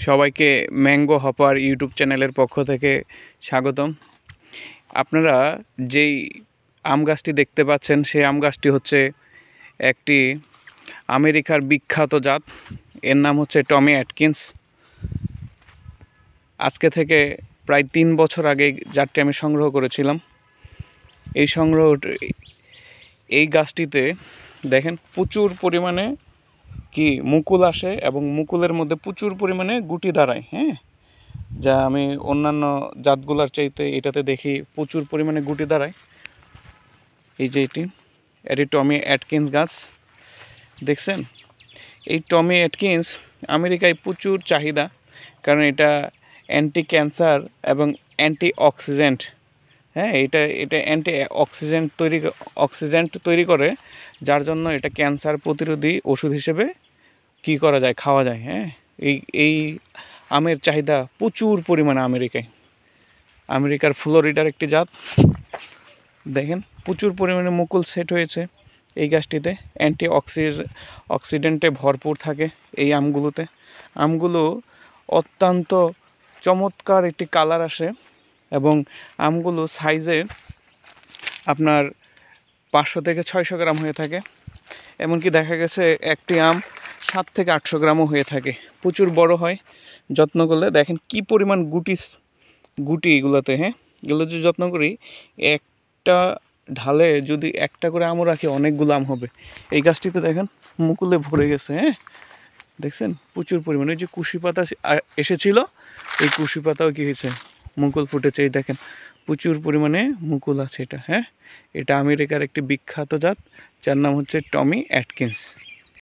সবাইকে mango hopper YouTube চ্যানেলের পক্ষ থেকে স্বাগতম। আপনারা যেই আম গাছটি দেখতে পাচ্ছেন সেই আম গাছটি হচ্ছে একটি আমেরিকার বিখ্যাত জাত। এর নাম হচ্ছে টমি অ্যাটকিন্স। আজকে থেকে প্রায় 3 বছর আগে জাতটি আমি সংগ্রহ করেছিলাম। এই গাছটিতে দেখেন প্রচুর পরিমাণে মুকুল আসে এবং মুকুলের মধ্যে প্রচুর পরিমাণে গুটি দাঁড়ায়। যা আমি অন্যান্য জাতগুলার চাইতে এটাতে দেখি প্রচুর পরিমাণে গুটি দাঁড়ায়। এই যে এটি টমি অ্যাটকিন্স গাছ দেখছেন। এই টমি অ্যাটকিন্স আমেরিকায় প্রচুর চাহিদা, কারণ এটা অ্যান্টি ক্যান্সার এবং অ্যান্টি অক্সিডেন্ট। এটা অ্যান্টি অক্সিডেন্ট তৈরি করে, যার জন্য এটা ক্যান্সার প্রতিরোধী ওষুধ হিসেবে করা যায়, খাওয়া যায়। এই আমের চাহিদা প্রচুর পরিমাণে আমেরিকার ফ্লোরিডার একটি জাত। দেখেন প্রচুর পরিমাণে মুকুল সেট হয়েছে এই গাছটিতে। অ্যান্টি অক্সিডেন্টে ভরপুর থাকে এই আমগুলো অত্যন্ত চমৎকার একটি কালার আসে এবং আমগুলো সাইজে আপনার 500 থেকে 600 গ্রাম হয়ে থাকে। এমনকি দেখা গেছে একটি আম 7 থেকে 800 গ্রামও হয়ে থাকে। প্রচুর বড় হয় যত্ন করলে। দেখেন কি পরিমাণ গুটি এগুলোতে। এগুলো যদি যত্ন করি, একটা ঢালে যদি একটা করে আমও রাখি অনেকগুলো আম হবে। এই গাছটিতে দেখেন মুকুলে ভরে গেছে। দেখছেন প্রচুর পরিমাণে। যে কুশি পাতা এসেছিল, এই কুশি পাতাও কি হয়েছে, মুকুল ফুটেছে। এই দেখেন প্রচুর পরিমাণে মুকুল আছে। এটা আমেরিকার একটি বিখ্যাত জাত, যার নাম হচ্ছে টমি অ্যাটকিন্স।